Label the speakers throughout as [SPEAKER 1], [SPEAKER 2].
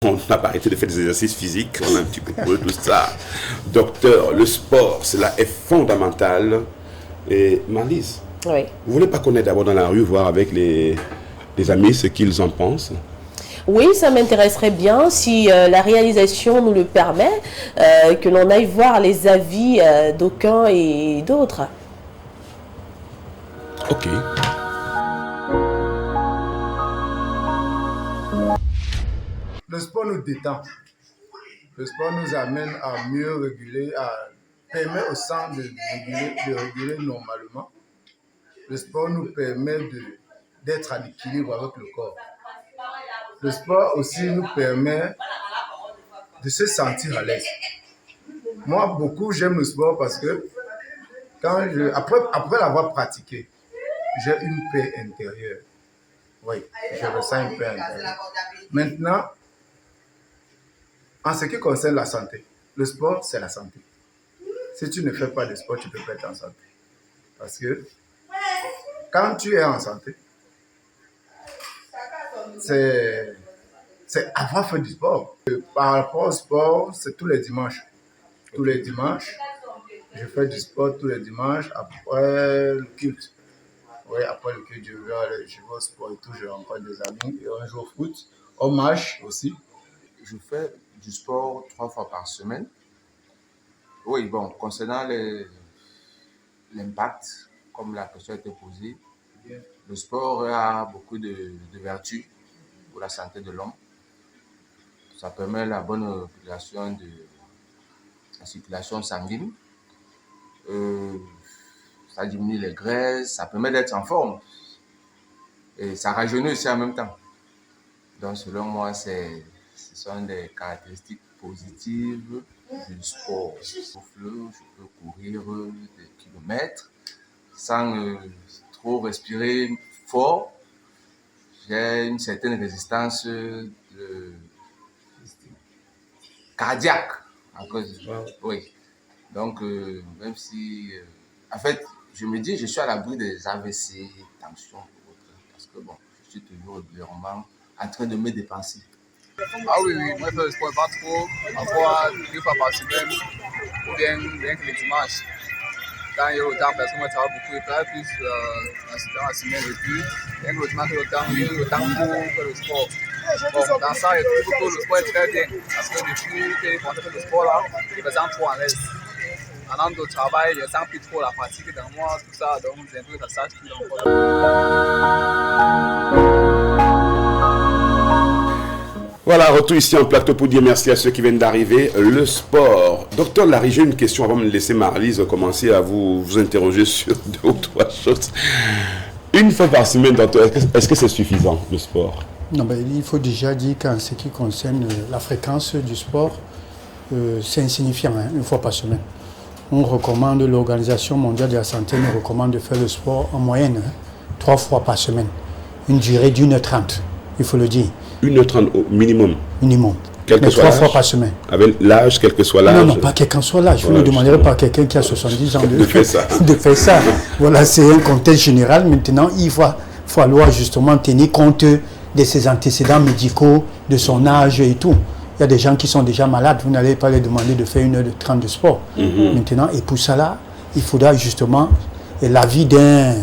[SPEAKER 1] on n'a pas arrêté de faire des exercices physiques, on a un petit peu de tout ça. Docteur, le sport, cela est fondamental. Et Marlise,
[SPEAKER 2] Oui.
[SPEAKER 1] vous voulez pas qu'on aille d'abord dans la rue voir avec les amis ce qu'ils en pensent?
[SPEAKER 2] Oui, ça m'intéresserait bien si la réalisation nous le permet, que l'on aille voir les avis d'aucuns et d'autres.
[SPEAKER 1] Ok.
[SPEAKER 3] Le sport nous détend. Le sport nous amène à mieux réguler, permet au sang de réguler normalement. Le sport nous permet d'être en équilibre avec le corps. Le sport aussi nous permet de se sentir à l'aise. Moi, j'aime le sport parce que après l'avoir pratiqué, j'ai une paix intérieure. Oui, je ressens une paix intérieure. Maintenant, en ce qui concerne la santé, le sport, c'est la santé. Si tu ne fais pas de sport, tu ne peux pas être en santé. Parce que quand tu es en santé, c'est avoir fait du sport. Par rapport au sport, c'est tous les dimanches. Tous les dimanches, je fais du sport tous les dimanches après le culte. Oui, après le culte, je vais au sport et tout, je rencontre des amis et on joue au foot. On marche aussi.
[SPEAKER 4] Je fais du sport 3 fois par semaine. Oui, bon, concernant l'impact, comme la question a été posée, le sport a beaucoup de vertus pour la santé de l'homme. Ça permet la bonne régulation de la circulation sanguine. Ça diminue les graisses, ça permet d'être en forme. Et ça rajeunit aussi en même temps. Donc, selon moi, ce sont des caractéristiques positives du sport. Je peux courir des kilomètres sans trop respirer fort. J'ai une certaine résistance cardiaque. Oui. Donc, même si... en fait, je me dis, je suis à l'abri des AVC, tension et autres. Parce que, bon, je suis toujours régulièrement en train de me dépenser.
[SPEAKER 5] Ah oui, moi je fais le sport pas trop, parfois 2 fois par semaine, ou bien que les dimanches. Quand il y a le temps, parce que moi je travaille beaucoup, je travaille plus dans la semaine et puis, bien que le dimanche, le temps pour faire le sport. Bon, dans ça, je trouve que le sport est très bien, parce que depuis que j'ai commencé à faire le sport là, je me sens trop à l'aise. En dehors du travail, je sens plus trop la fatigue dans moi, tout ça, donc j'ai un peu de ça, je suis dans le sport.
[SPEAKER 1] Voilà, retour ici en plateau pour dire merci à ceux qui viennent d'arriver. Le sport. Docteur Larry, j'ai une question avant de me laisser Marlise commencer à vous interroger sur 2 ou 3 choses. Une fois par semaine, docteur, est-ce que c'est suffisant, le sport?
[SPEAKER 6] Non, ben, il faut déjà dire qu'en ce qui concerne la fréquence du sport, c'est insignifiant, hein, 1 fois par semaine. On recommande, l'Organisation mondiale de la santé nous recommande de faire le sport en moyenne 3 fois par semaine. Une durée d'1h30, il faut le dire.
[SPEAKER 1] 1h30 au minimum.
[SPEAKER 6] Minimum.
[SPEAKER 1] Quel que
[SPEAKER 6] Mais
[SPEAKER 1] soit
[SPEAKER 6] 3 fois par semaine.
[SPEAKER 1] Avec l'âge, quel que soit l'âge.
[SPEAKER 6] Non, non, pas quel que soit l'âge. Je ne demanderai pas à quelqu'un qui a 70 ans
[SPEAKER 1] de faire ça.
[SPEAKER 6] de faire ça. Voilà, c'est un contexte général. Maintenant, il va falloir justement tenir compte de ses antécédents médicaux, de son âge et tout. Il y a des gens qui sont déjà malades. Vous n'allez pas les demander de faire 1h30 de sport. Maintenant, et pour ça, il faudra justement l'avis d'un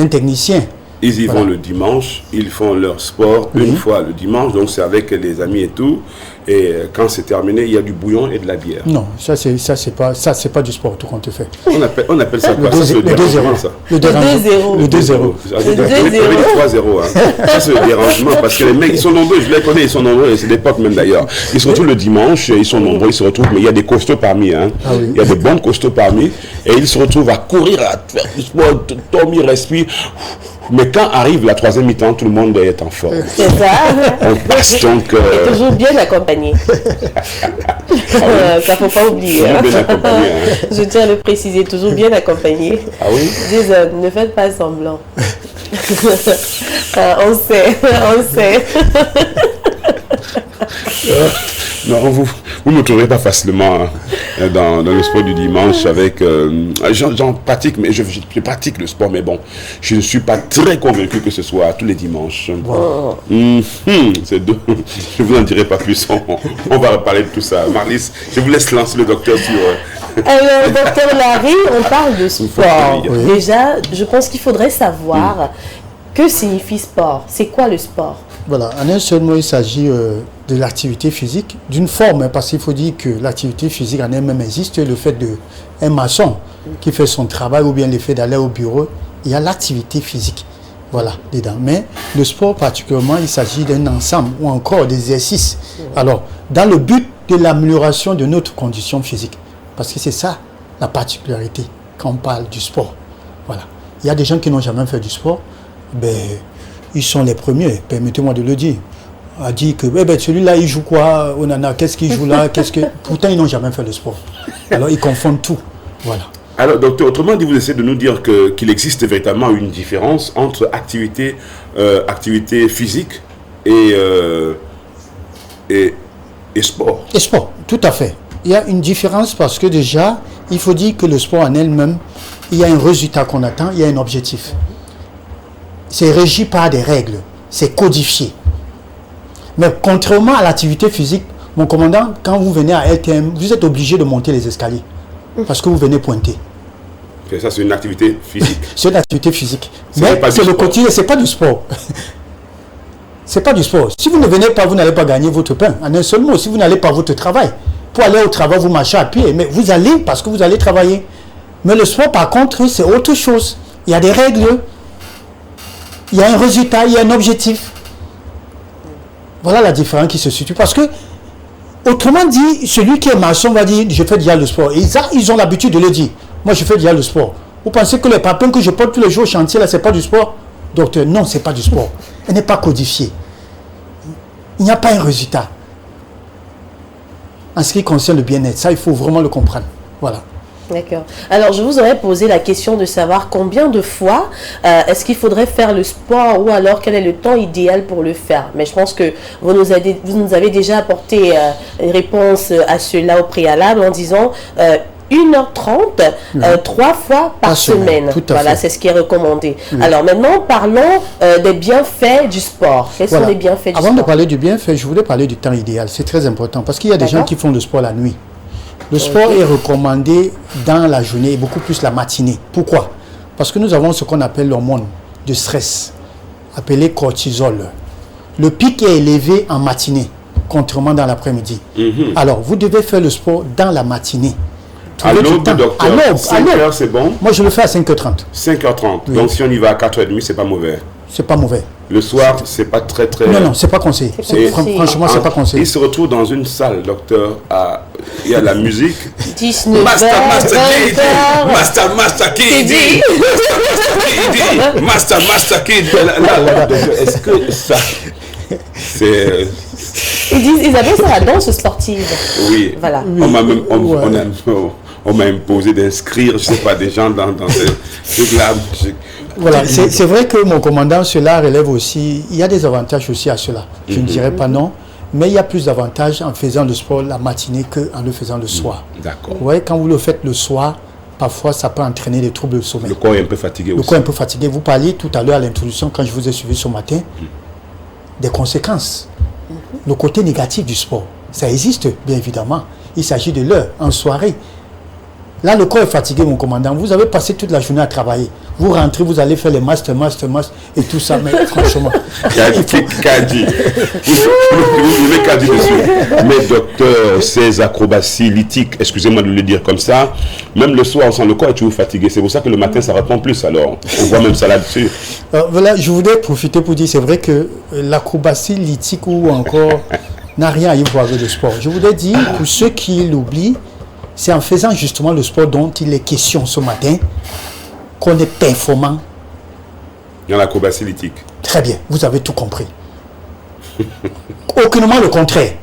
[SPEAKER 6] technicien.
[SPEAKER 1] Ils y vont le dimanche, ils font leur sport une fois le dimanche, donc c'est avec les amis et tout. Et quand c'est terminé, il y a du bouillon et de la bière.
[SPEAKER 6] Non, ça c'est pas du sport tout compte fait.
[SPEAKER 1] On appelle ça quoi?
[SPEAKER 6] Le 2-0.
[SPEAKER 2] Le 2-0.
[SPEAKER 6] Le 2-0.
[SPEAKER 1] Le 3-0. Ça c'est le dérangement parce que les mecs ils sont nombreux, je les connais, ils sont nombreux, et c'est d'époque même d'ailleurs. Ils se retrouvent le dimanche, ils sont nombreux, ils se retrouvent, mais il y a des costauds parmi, hein. Il y a des bons costauds parmi, et ils se retrouvent à courir, à faire du sport, dormir, respirer. Mais quand arrive la 3e mi-temps, tout le monde est en forme.
[SPEAKER 2] C'est ça.
[SPEAKER 1] On passe donc...
[SPEAKER 2] Et toujours bien accompagné. Ça ne faut pas oublier.
[SPEAKER 1] Toujours bien accompagné. Hein.
[SPEAKER 2] Je tiens à le préciser, toujours bien accompagné.
[SPEAKER 1] Ah oui?
[SPEAKER 2] Dis, ne faites pas semblant. On sait.
[SPEAKER 1] Non, vous ne me trouverez pas facilement dans le sport du dimanche avec... j'en pratique, mais je pratique le sport, mais bon, je ne suis pas très convaincu que ce soit tous les dimanches.
[SPEAKER 2] Wow.
[SPEAKER 1] C'est deux. Je ne vous en dirai pas plus, on va reparler de tout ça. Marlys, je vous laisse lancer le docteur sur...
[SPEAKER 2] Alors, docteur Larry, on parle de sport. Oui. Déjà, je pense qu'il faudrait savoir que signifie sport. C'est quoi le sport?
[SPEAKER 6] Voilà, en un seul mot, il s'agit de l'activité physique, d'une forme, hein, parce qu'il faut dire que l'activité physique en elle-même existe. Le fait d'un maçon qui fait son travail ou bien le fait d'aller au bureau, il y a l'activité physique. Voilà, dedans. Mais le sport particulièrement, il s'agit d'un ensemble ou encore d'exercices. Alors, dans le but de l'amélioration de notre condition physique. Parce que c'est ça la particularité quand on parle du sport. Voilà. Il y a des gens qui n'ont jamais fait du sport, ben, ils sont les premiers, permettez-moi de le dire. A dit que celui-là il joue quoi, Onana, qu'est-ce qu'il joue là, pourtant ils n'ont jamais fait de sport. Alors ils confondent tout. Voilà.
[SPEAKER 1] Alors docteur, autrement dit, vous essayez de nous dire qu'il existe véritablement une différence entre activité physique et sport.
[SPEAKER 6] Et sport, tout à fait. Il y a une différence parce que déjà, il faut dire que le sport en elle-même, il y a un résultat qu'on attend, il y a un objectif. C'est régi par des règles, c'est codifié. Mais contrairement à l'activité physique, mon commandant, quand vous venez à LTM, vous êtes obligé de monter les escaliers parce que vous venez pointer.
[SPEAKER 1] Ça, c'est une activité physique.
[SPEAKER 6] C'est une activité physique. Mais c'est le quotidien, c'est pas du sport. C'est pas du sport. Si vous ne venez pas, vous n'allez pas gagner votre pain. En un seul mot, si vous n'allez pas à votre travail, pour aller au travail, vous marchez à pied, mais vous allez parce que vous allez travailler. Mais le sport, par contre, c'est autre chose. Il y a des règles, il y a un résultat, il y a un objectif. Voilà la différence qui se situe. Parce que, autrement dit, celui qui est maçon va dire, je fais déjà le sport. Et ils ont l'habitude de le dire. Moi, je fais déjà le sport. Vous pensez que les papins que je porte tous les jours au chantier, là, c'est pas du sport? Docteur, non, c'est pas du sport. Elle n'est pas codifiée. Il n'y a pas un résultat. En ce qui concerne le bien-être, ça, il faut vraiment le comprendre. Voilà.
[SPEAKER 2] D'accord. Alors, je vous aurais posé la question de savoir combien de fois est-ce qu'il faudrait faire le sport ou alors quel est le temps idéal pour le faire. Mais je pense que vous nous avez déjà apporté une réponse à cela au préalable en disant 1h30, 3 fois par semaine. Voilà, c'est ce qui est recommandé. Alors maintenant, parlons des bienfaits du sport. Quels sont les bienfaits du sport?
[SPEAKER 6] Avant de parler du bienfait, je voulais parler du temps idéal. C'est très important parce qu'il y a des gens qui font le sport la nuit. Le sport est recommandé dans la journée et beaucoup plus la matinée. Pourquoi? Parce que nous avons ce qu'on appelle l'hormone de stress, appelé cortisol. Le pic est élevé en matinée, contrairement dans l'après-midi. Alors, vous devez faire le sport dans la matinée.
[SPEAKER 1] À l'aube, docteur, 5h, c'est bon?
[SPEAKER 6] Moi, je le fais à 5h30.
[SPEAKER 1] 5h30. Oui. Donc, si on y va à 4h30, c'est pas mauvais.
[SPEAKER 6] C'est pas mauvais.
[SPEAKER 1] Le soir, c'est pas très...
[SPEAKER 6] Non, c'est pas conseillé. Franchement, c'est pas conseillé.
[SPEAKER 1] Il se retrouve dans une salle, docteur, il y a la musique.
[SPEAKER 2] 19
[SPEAKER 1] Master Kid. Master Kid. Est-ce que ça... C'est...
[SPEAKER 2] Ils appellent ça la danse sportive.
[SPEAKER 1] Oui. Voilà. On m'a imposé d'inscrire, je sais pas, des gens dans ces trucs-là.
[SPEAKER 6] Voilà, c'est vrai que mon commandant, cela relève aussi, il y a des avantages aussi à cela. Je ne dirais pas non, mais il y a plus d'avantages en faisant le sport la matinée qu'en le faisant le soir.
[SPEAKER 1] D'accord.
[SPEAKER 6] Vous voyez, quand vous le faites le soir, parfois ça peut entraîner des troubles de sommeil.
[SPEAKER 1] Le corps est un peu fatigué aussi.
[SPEAKER 6] Le corps est un peu fatigué. Vous parliez tout à l'heure à l'introduction, quand je vous ai suivi ce matin, des conséquences. Le côté négatif du sport, ça existe bien évidemment. Il s'agit de l'heure, en soirée. Là, le corps est fatigué, mon commandant. Vous avez passé toute la journée à travailler. Vous rentrez, vous allez faire les master et tout ça. Mais franchement...
[SPEAKER 1] Kadi. Vous mettez Kadi dessus. Mais docteur, ces acrobaties lithiques, excusez-moi de le dire comme ça, même le soir, on sent le corps est toujours fatigué. C'est pour ça que le matin, ça reprend plus alors. On voit même ça là-dessus.
[SPEAKER 6] Voilà, je voudrais profiter pour dire, c'est vrai que l'acrobatie lithique ou encore n'a rien à y voir avec le sport. Je voudrais dire, pour ceux qui l'oublient, c'est en faisant justement le sport dont il est question ce matin qu'on est performant.
[SPEAKER 1] Dans l'acrobatie lithique.
[SPEAKER 6] Très bien, vous avez tout compris. Aucunement le contraire.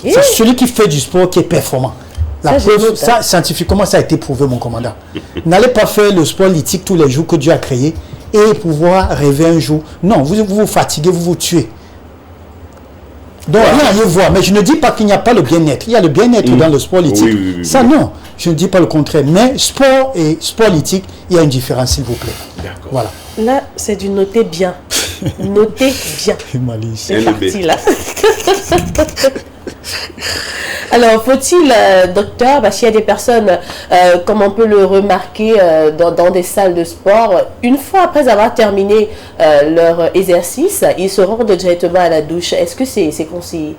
[SPEAKER 6] C'est celui qui fait du sport qui est performant. Ça, scientifiquement, ça a été prouvé, mon commandant. N'allez pas faire le sport lithique tous les jours que Dieu a créé et pouvoir rêver un jour. Non, vous vous fatiguez, vous vous tuez. Donc rien à y voir. Mais je ne dis pas qu'il n'y a pas le bien-être. Il y a le bien-être dans le sport lithique.
[SPEAKER 1] Oui.
[SPEAKER 6] Ça non, je ne dis pas le contraire. Mais sport et sport lithique, il y a une différence, s'il vous plaît.
[SPEAKER 1] D'accord.
[SPEAKER 6] Voilà.
[SPEAKER 2] Là, c'est du noter bien. Noter bien.
[SPEAKER 6] Malice.
[SPEAKER 2] C'est parti là. Alors, faut-il, docteur, parce qu'il y a des personnes, comme on peut le remarquer dans des salles de sport, une fois après avoir terminé leur exercice, ils se rendent directement à la douche. Est-ce que c'est conseillé?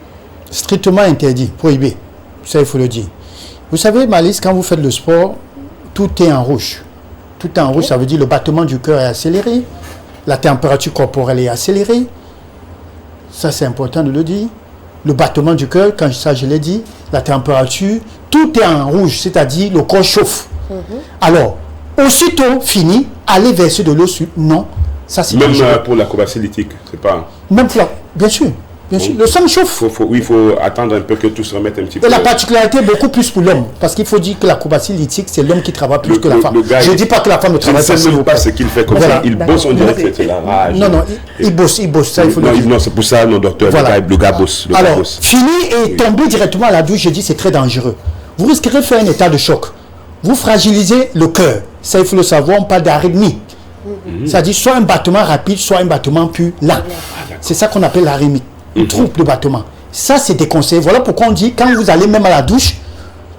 [SPEAKER 6] Strictement interdit, prohibé. Ça, il faut le dire. Vous savez, Malice, quand vous faites le sport, tout est en rouge. Tout est en rouge, ça veut dire le battement du cœur est accéléré, la température corporelle est accélérée. Ça, c'est important de le dire. Le battement du cœur, quand ça je l'ai dit, la température, tout est en rouge, c'est-à-dire le corps chauffe. Alors, aussitôt fini, aller verser de l'eau sur... Non, ça c'est
[SPEAKER 1] Même
[SPEAKER 6] dangereux.
[SPEAKER 1] pour l'acrobatie lithique, c'est pas...
[SPEAKER 6] Même pour la... Bien sûr, le sang chauffe.
[SPEAKER 1] Il faut attendre un peu que tout se remette un petit peu.
[SPEAKER 6] Et la particularité est beaucoup plus pour l'homme, parce qu'il faut dire que l'acrobatie lithique, c'est l'homme qui travaille plus que la femme.
[SPEAKER 1] Gars,
[SPEAKER 6] Je ne dis pas que la femme ne travaille pas.
[SPEAKER 1] Je ne sais pas ce qu'il fait comme
[SPEAKER 6] Voilà.
[SPEAKER 1] ça. Il bosse, on dirait que c'est la rage.
[SPEAKER 6] Non, il bosse, ça il faut le dire.
[SPEAKER 1] Non, c'est pour ça, non, docteur,
[SPEAKER 6] Voilà.
[SPEAKER 1] le gars bosse.
[SPEAKER 6] Alors, fini et tomber directement à la douche, je dis c'est très dangereux. Vous risquerez de faire un état de choc. Vous fragilisez le cœur. Ça, il faut le savoir, on parle d'arythmie. C'est-à-dire soit un battement rapide, soit un battement plus lent. C'est ça qu'on appelle l'arythmie. Trouble de battement. Ça, c'est déconseillé. Voilà pourquoi on dit, quand vous allez même à la douche,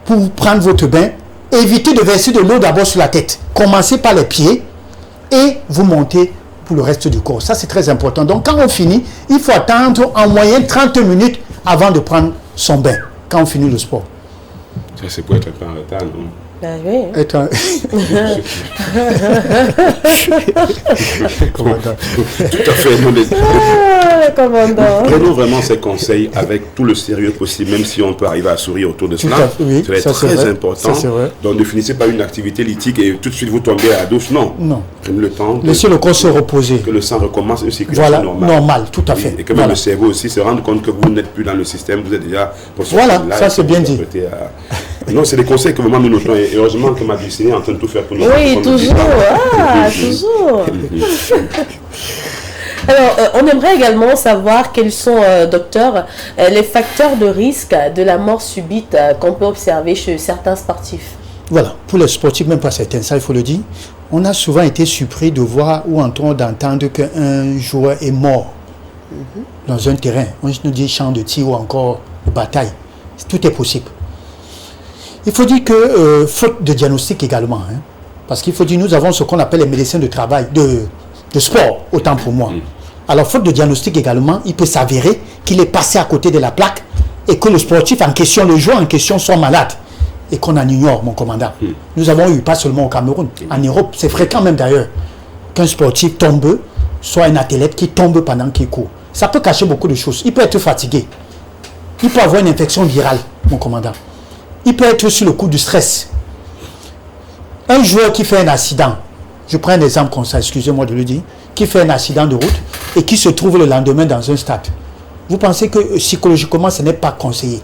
[SPEAKER 6] pour prendre votre bain, évitez de verser de l'eau d'abord sur la tête. Commencez par les pieds et vous montez pour le reste du corps. Ça, c'est très important. Donc, quand on finit, il faut attendre en moyenne 30 minutes avant de prendre son bain, quand on finit le sport.
[SPEAKER 1] Ça, c'est pour être un peu en retard, non?
[SPEAKER 2] Ben oui.
[SPEAKER 6] Commandant.
[SPEAKER 1] Tout à fait. Non,
[SPEAKER 2] Ah, commandant.
[SPEAKER 1] prenons vraiment ces conseils avec tout le sérieux possible, même si on peut arriver à sourire autour de cela.
[SPEAKER 6] Oui,
[SPEAKER 1] ça va être
[SPEAKER 6] ça, c'est
[SPEAKER 1] très
[SPEAKER 6] vrai.
[SPEAKER 1] important.
[SPEAKER 6] Ça, c'est vrai.
[SPEAKER 1] Donc ne finissez pas une activité lithique et tout de suite vous tombez à la douche. Non.
[SPEAKER 6] Non.
[SPEAKER 1] Prenez le temps.
[SPEAKER 6] Laissez le corps se reposer.
[SPEAKER 1] Que le sang recommence une circulation
[SPEAKER 6] Voilà,
[SPEAKER 1] normale.
[SPEAKER 6] normal, tout à fait.
[SPEAKER 1] Et que même
[SPEAKER 6] Voilà.
[SPEAKER 1] le cerveau aussi se rende compte que vous n'êtes plus dans le système, vous êtes déjà...
[SPEAKER 6] Voilà, ça, c'est bien dit.
[SPEAKER 1] Non, c'est des conseils que vraiment nous notons. Et heureusement que ma Dulcinée est en train de tout faire pour nous.
[SPEAKER 2] Oui, toujours. Ah, toujours. Alors, on aimerait également savoir quels sont, docteur, les facteurs de risque de la mort subite qu'on peut observer chez certains sportifs.
[SPEAKER 6] Voilà, pour les sportifs, même pas certains, ça il faut le dire, on a souvent été surpris de voir ou d'entendre qu'un joueur est mort dans un terrain. On nous dit champ de tir ou encore de bataille. Tout est possible. Il faut dire que, faute de diagnostic également, hein, parce qu'il faut dire nous avons ce qu'on appelle les médecins de travail, de sport, autant pour moi. Alors, faute de diagnostic également, il peut s'avérer qu'il est passé à côté de la plaque et que le sportif en question, le joueur en question, soit malade et qu'on en ignore, mon commandant. Nous avons eu, pas seulement au Cameroun, en Europe, c'est fréquent même d'ailleurs, qu'un sportif tombe, soit un athlète qui tombe pendant qu'il court. Ça peut cacher beaucoup de choses. Il peut être fatigué. Il peut avoir une infection virale, mon commandant. Il peut être sur le coup du stress. Un joueur qui fait un accident, je prends un exemple comme ça, excusez-moi de le dire, qui fait un accident de route et qui se trouve le lendemain dans un stade. Vous pensez que psychologiquement, ce n'est pas conseillé.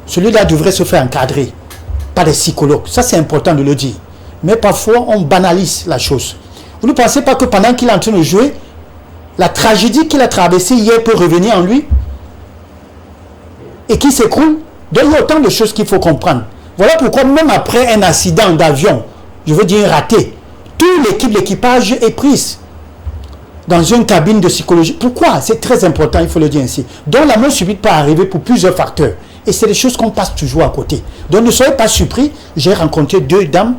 [SPEAKER 6] Celui-là devrait se faire encadrer par des psychologues. Ça, c'est important de le dire. Mais parfois, on banalise la chose. Vous ne pensez pas que pendant qu'il est en train de jouer, la tragédie qu'il a traversée hier peut revenir en lui et qui s'écroule? Donc, il y a autant de choses qu'il faut comprendre. Voilà pourquoi, même après un accident d'avion, je veux dire raté, toute l'équipage est prise dans une cabine de psychologie. Pourquoi? C'est très important, il faut le dire ainsi. Donc, la mort subite peut arriver pour plusieurs facteurs. Et c'est des choses qu'on passe toujours à côté. Donc, ne soyez pas surpris. J'ai rencontré deux dames.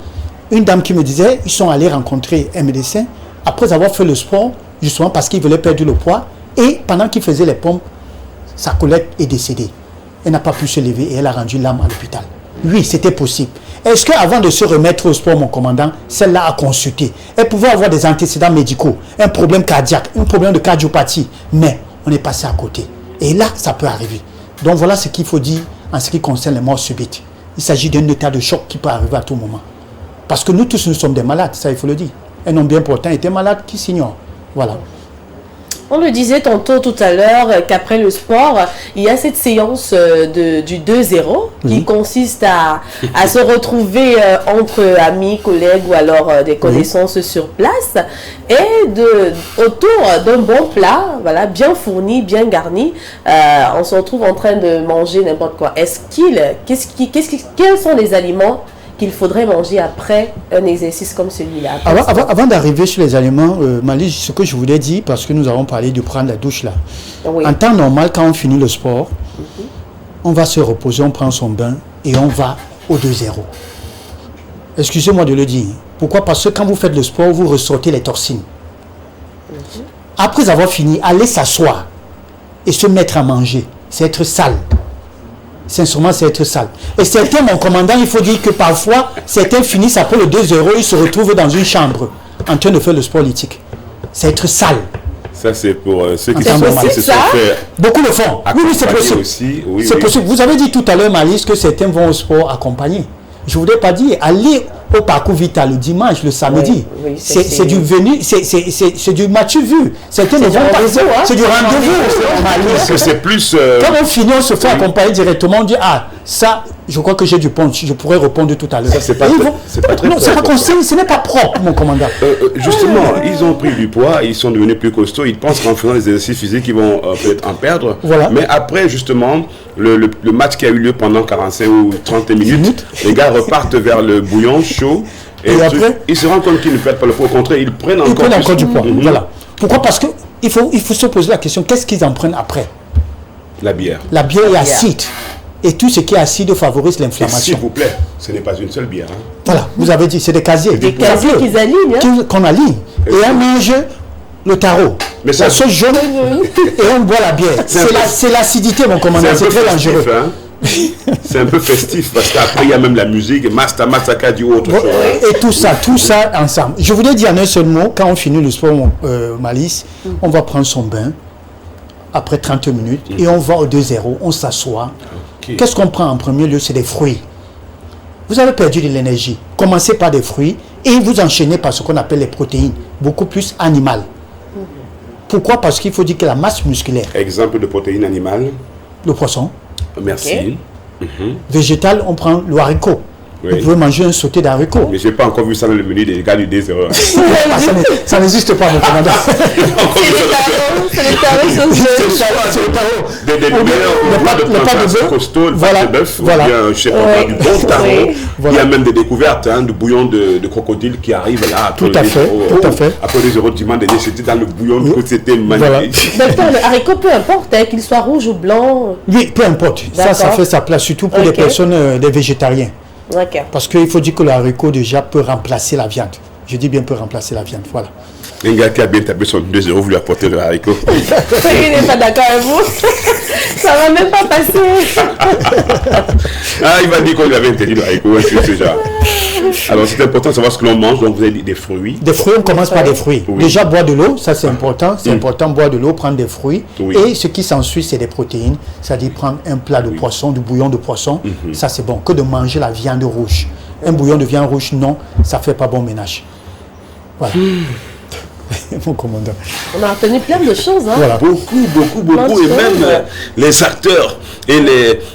[SPEAKER 6] Une dame qui me disait, ils sont allés rencontrer un médecin après avoir fait le sport, justement parce qu'il voulait perdre le poids. Et pendant qu'il faisait les pompes, sa collègue est décédée. Elle n'a pas pu se lever et elle a rendu l'âme à l'hôpital. Oui, c'était possible. Est-ce qu'avant de se remettre au sport, mon commandant, celle-là a consulté? Elle pouvait avoir des antécédents médicaux, un problème cardiaque, un problème de cardiopathie. Mais on est passé à côté. Et là, ça peut arriver. Donc voilà ce qu'il faut dire en ce qui concerne les morts subites. Il s'agit d'un état de choc qui peut arriver à tout moment. Parce que nous tous, nous sommes des malades, ça il faut le dire. Un homme bien portant était malade qui s'ignore. Voilà.
[SPEAKER 2] On le disait tantôt tout à l'heure qu'après le sport, il y a cette séance du 2-0 qui consiste à se retrouver entre amis, collègues ou alors des connaissances sur place et autour d'un bon plat, voilà, bien fourni, bien garni, on se retrouve en train de manger n'importe quoi. Quels sont les aliments qu'il faudrait manger après un exercice comme celui-là?
[SPEAKER 6] Avant d'arriver sur les aliments, Mali, ce que je voulais dire, parce que nous avons parlé de prendre la douche là. Oui. En temps normal, quand on finit le sport, on va se reposer, on prend son bain et on va au 2-0. Excusez-moi de le dire. Pourquoi? Parce que quand vous faites le sport, vous ressortez les toxines. Après avoir fini, aller s'asseoir et se mettre à manger, c'est être sale. Sincèrement, c'est être sale. Et certains, mon commandant, il faut dire que parfois, certains finissent après le 2-0, ils se retrouvent dans une chambre en train de faire le sport lithique. C'est être sale.
[SPEAKER 1] Ça, c'est pour ceux qui sont
[SPEAKER 6] fait. Beaucoup le font. Oui, c'est possible.
[SPEAKER 1] Aussi.
[SPEAKER 6] C'est possible. Vous avez dit tout à l'heure, Malice, que certains vont au sport accompagné. Je ne voudrais pas dire, aller au parcours Vital le dimanche, le samedi, c'est du venu, c'est du match vu. Certains ne vont pas. C'est du rendez-vous.
[SPEAKER 1] C'est plus.
[SPEAKER 6] Quand on finit, on se fait accompagner directement, on dit, ah, ça, je crois que j'ai du punch, je pourrais répondre tout à l'heure.
[SPEAKER 1] Ça, c'est pas très
[SPEAKER 6] non, c'est pas conseil, ce n'est pas propre, mon commandant.
[SPEAKER 1] Justement, ils ont pris du poids, ils sont devenus plus costauds, ils pensent qu'en faisant des exercices physiques, ils vont peut-être en perdre.
[SPEAKER 6] Voilà.
[SPEAKER 1] Mais après, justement, le match qui a eu lieu pendant 45 ou 30 minutes, les gars repartent vers le bouillon chaud. Et après, ils se rendent compte qu'ils ne perdent pas le poids, au contraire, ils prennent encore
[SPEAKER 6] du poids. Voilà. Pourquoi? Parce que il faut se poser la question, qu'est-ce qu'ils en prennent après?
[SPEAKER 1] La bière.
[SPEAKER 6] La bière est acide. Et tout ce qui est acide favorise l'inflammation.
[SPEAKER 1] S'il vous plaît, ce n'est pas une seule bière. Hein.
[SPEAKER 6] Voilà, vous avez dit, c'est des casiers.
[SPEAKER 2] Des casiers qu'ils alignent.
[SPEAKER 6] Qu'on aligne. Et on mange le tarot.
[SPEAKER 1] Mais ça,
[SPEAKER 6] la sauce jaune et on boit la bière. C'est l'acidité, mon commandant. C'est très dangereux.
[SPEAKER 1] Hein. C'est un peu festif parce qu'après il y a même la musique, Masta Matsaka du autre chose.
[SPEAKER 6] Et tout ça ensemble. Je voulais dire en un seul mot, quand on finit le sport Malice, on va prendre son bain après 30 minutes et on va au 2-0, on s'assoit. Okay. Qu'est-ce qu'on prend en premier lieu? C'est des fruits. Vous avez perdu de l'énergie. Commencez par des fruits et vous enchaînez par ce qu'on appelle les protéines, beaucoup plus animales. Pourquoi? Parce qu'il faut dire que la masse musculaire.
[SPEAKER 1] Exemple de protéines animales?
[SPEAKER 6] Le poisson.
[SPEAKER 1] Merci.
[SPEAKER 6] Okay. Végétal, on prend le haricot. Oui. Vous pouvez manger un sauté d'haricots.
[SPEAKER 1] Mais je n'ai pas encore vu ça dans le menu des gars du 2-0.
[SPEAKER 6] Ça n'existe pas, mon commandant.
[SPEAKER 2] C'est les tarots.
[SPEAKER 1] C'est le tarot. Des meilleurs de pain costaud, le pâte de bœuf, ou bien je sais pas, du bon tarot. Il y a même des découvertes de bouillon de crocodile qui arrivent là.
[SPEAKER 6] Tout à fait.
[SPEAKER 1] Après les euros dimanche dernier, c'était dans le bouillon de côté, c'était magnifique.
[SPEAKER 2] Docteur, le haricot, peu importe, qu'il soit rouge ou blanc.
[SPEAKER 6] Oui, peu importe. Ça fait sa place, surtout pour les personnes, des végétariens.
[SPEAKER 2] Okay.
[SPEAKER 6] Parce qu'il faut dire que le haricot déjà peut remplacer la viande. Je dis bien peut remplacer la viande, voilà.
[SPEAKER 1] Un gars qui a bien tapé son 2 €, vous lui apportez le haricot.
[SPEAKER 2] Il n'est pas d'accord avec vous. Ça ne va même pas passer.
[SPEAKER 1] Il va dire qu'on lui avait interdit le haricot. Alors c'est important de savoir ce que l'on mange. Donc vous avez dit des fruits.
[SPEAKER 6] Des fruits, on commence par des fruits. Oui. Déjà boire de l'eau, ça c'est important. C'est important boire de l'eau, prendre des fruits. Oui. Et ce qui s'ensuit, c'est des protéines. C'est-à-dire prendre un plat de poisson, du bouillon de poisson. Ça c'est bon. Que de manger la viande rouge. Un bouillon de viande rouge, non, ça ne fait pas bon ménage. Voilà. Mon commandant.
[SPEAKER 2] On a retenu plein de choses. Hein.
[SPEAKER 1] Voilà. Beaucoup. Et même les acteurs.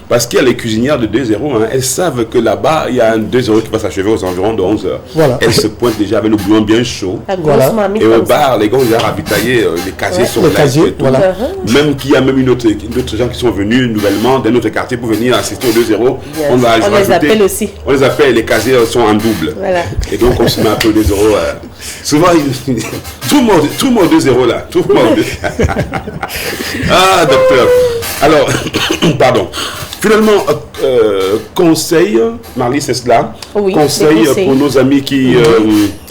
[SPEAKER 1] Parce qu'il y a les cuisinières de 2-0, elles savent que là-bas, il y a un 2-0 qui va s'achever aux environs de 11 h. Voilà. Elles se pointent déjà avec le bouillon bien chaud.
[SPEAKER 6] Voilà.
[SPEAKER 1] Et au bar, les gars ont déjà ravitaillé, les casiers sont là.
[SPEAKER 6] Voilà.
[SPEAKER 1] Même qu'il y a même d'autres gens qui sont venus nouvellement d'un autre quartier pour venir assister au 2-0.
[SPEAKER 2] On les appelle aussi.
[SPEAKER 1] On les appelle, les casiers sont en double.
[SPEAKER 2] Voilà.
[SPEAKER 1] Et donc on se met un peu 2-0. Souvent, tout le monde 2-0 là. Tout le monde. Ah, docteur. Alors, pardon. Finalement, conseil, Marlie, c'est cela.
[SPEAKER 2] Oui,
[SPEAKER 1] conseil pour nos amis qui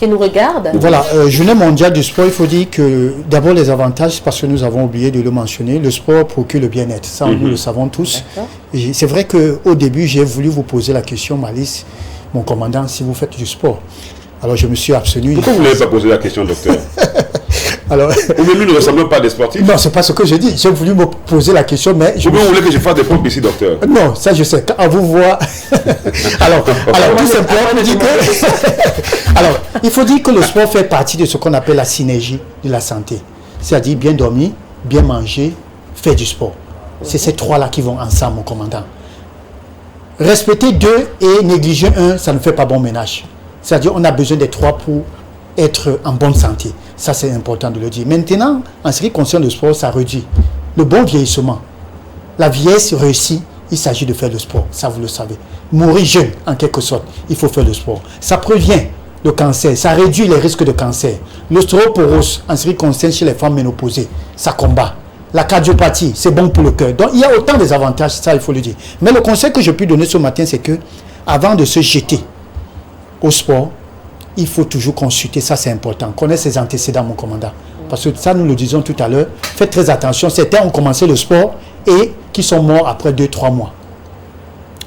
[SPEAKER 2] nous regardent.
[SPEAKER 6] Voilà, Journée mondiale du sport, il faut dire que d'abord les avantages, parce que nous avons oublié de le mentionner, le sport procure le bien-être. Ça, nous le savons tous. C'est vrai qu'au début, j'ai voulu vous poser la question, Malice, mon commandant, si vous faites du sport. Alors je me suis abstenu.
[SPEAKER 1] Pourquoi vous n'avez pas posé la question, docteur?
[SPEAKER 6] Alors,
[SPEAKER 1] ou même nous ne ressemblons pas à des sportifs?
[SPEAKER 6] Non, c'est pas ce que j'ai dit. J'ai voulu me poser la question, mais...
[SPEAKER 1] Vous voulez que je fasse des pompes ici, docteur?
[SPEAKER 6] Non, ça je sais. Quand vous voit... alors, tout simplement, dit que... alors, il faut dire que le sport fait partie de ce qu'on appelle la synergie de la santé. C'est-à-dire bien dormir, bien manger, faire du sport. C'est ces trois-là qui vont ensemble, mon commandant. Respecter 2 et négliger 1, ça ne fait pas bon ménage. C'est-à-dire on a besoin des 3 pour être en bonne santé. Ça, c'est important de le dire. Maintenant, en ce qui concerne le sport, ça réduit le bon vieillissement. La vieillesse réussit, il s'agit de faire le sport. Ça, vous le savez. Mourir jeune, en quelque sorte, il faut faire le sport. Ça prévient le cancer, ça réduit les risques de cancer. L'ostéoporose, en ce qui concerne chez les femmes ménopausées, ça combat. La cardiopathie, c'est bon pour le cœur. Donc, il y a autant d'avantages, ça, il faut le dire. Mais le conseil que je peux donner ce matin, c'est que avant de se jeter au sport, il faut toujours consulter, ça c'est important. Connaître ses antécédents, mon commandant. Parce que ça, nous le disons tout à l'heure, faites très attention. Certains ont commencé le sport et qui sont morts après 2-3 mois.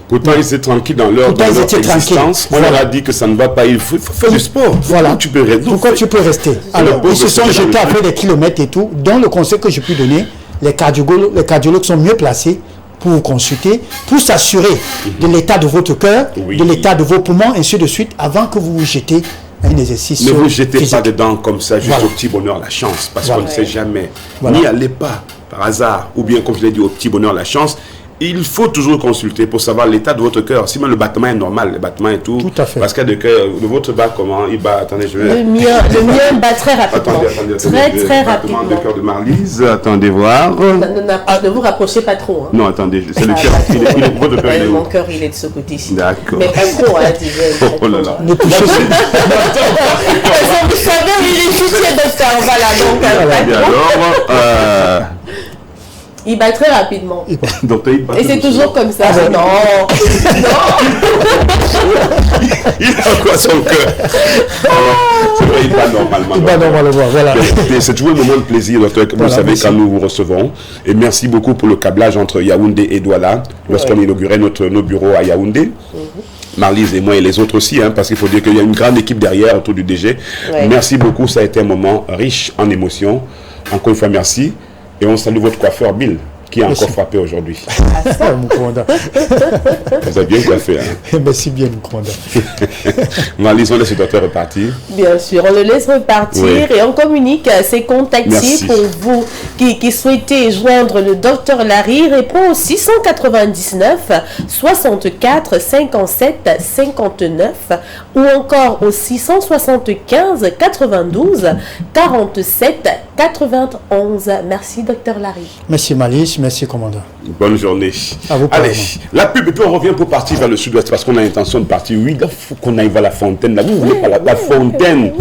[SPEAKER 1] Pourtant, ils étaient tranquilles dans leur existence. On leur a dit que ça ne va pas, il faut faire du sport.
[SPEAKER 6] Voilà.
[SPEAKER 1] Pourquoi
[SPEAKER 6] tu peux rester? Alors, ils se sont jetés après des kilomètres et tout. Donc, le conseil que je peux donner, les cardiologues sont mieux placés pour vous consulter, pour s'assurer de l'état de votre cœur, de l'état de vos poumons, ainsi de suite, avant que vous vous jetez un exercice.
[SPEAKER 1] Ne vous jetez pas dedans comme ça, juste au petit bonheur, la chance, parce qu'on ne sait jamais. N'y allez pas par hasard, ou bien, comme je l'ai dit, au petit bonheur, la chance. Il faut toujours consulter pour savoir l'état de votre cœur. Si même le battement est normal, le battement et tout.
[SPEAKER 6] Tout à fait.
[SPEAKER 1] Parce que de cœur, de votre bat, comment il bat? Attendez, je vais.
[SPEAKER 2] Le mien bat très rapidement.
[SPEAKER 1] Attendez,
[SPEAKER 2] très rapidement.
[SPEAKER 1] Le cœur de Marlise. Attendez voir.
[SPEAKER 2] Ne vous rapprochez pas trop. Hein.
[SPEAKER 1] Non, attendez, c'est le cœur. Votre cœur, il est où?
[SPEAKER 2] Mon cœur, il est de ce côté-ci.
[SPEAKER 1] D'accord.
[SPEAKER 2] Mais pas trop, hein, disais.
[SPEAKER 1] Oh là là.
[SPEAKER 6] Ne touchez pas.
[SPEAKER 2] Vous savez, il est juste docteur. Voilà, donc.
[SPEAKER 1] Alors,
[SPEAKER 2] il bat très rapidement.
[SPEAKER 1] Et
[SPEAKER 2] c'est toujours comme ça. Non.
[SPEAKER 1] Il a quoi son cœur? C'est vrai, il bat normalement.
[SPEAKER 6] Il bat normalement, voilà.
[SPEAKER 1] C'est toujours un moment de plaisir, docteur, que vous savez, quand nous vous recevons. Et merci beaucoup pour le câblage entre Yaoundé et Douala, lorsqu'on inaugurait nos bureaux à Yaoundé. Marlise et moi et les autres aussi, hein, parce qu'il faut dire qu'il y a une grande équipe derrière autour du DG. Merci beaucoup, ça a été un moment riche en émotions. Encore une fois, merci. Et on salue votre coiffeur Bill, qui a encore frappé aujourd'hui.
[SPEAKER 6] Mon commandant.
[SPEAKER 1] Vous avez bien coiffé. Hein?
[SPEAKER 6] Merci bien, mon commandant.
[SPEAKER 1] Marlise, on laisse le docteur repartir.
[SPEAKER 2] Bien sûr, on le laisse repartir et on communique ses contacts ici pour vous qui souhaitez joindre le docteur Larry. Répond au 699 64 57 59 ou encore au 675 92 47 91. Merci, docteur Larry.
[SPEAKER 6] Merci, Malice. Merci, commandant.
[SPEAKER 1] Bonne journée.
[SPEAKER 6] À vous,
[SPEAKER 1] allez, la pub, et puis on revient pour partir vers le sud-ouest parce qu'on a l'intention de partir. Oui, il faut qu'on aille vers la fontaine. Là, vous voulez pas la fontaine?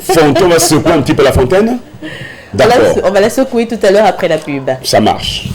[SPEAKER 1] Fontaine, on va secouer un petit peu la fontaine? D'accord.
[SPEAKER 2] On va la secouer tout à l'heure après la pub.
[SPEAKER 1] Ça marche.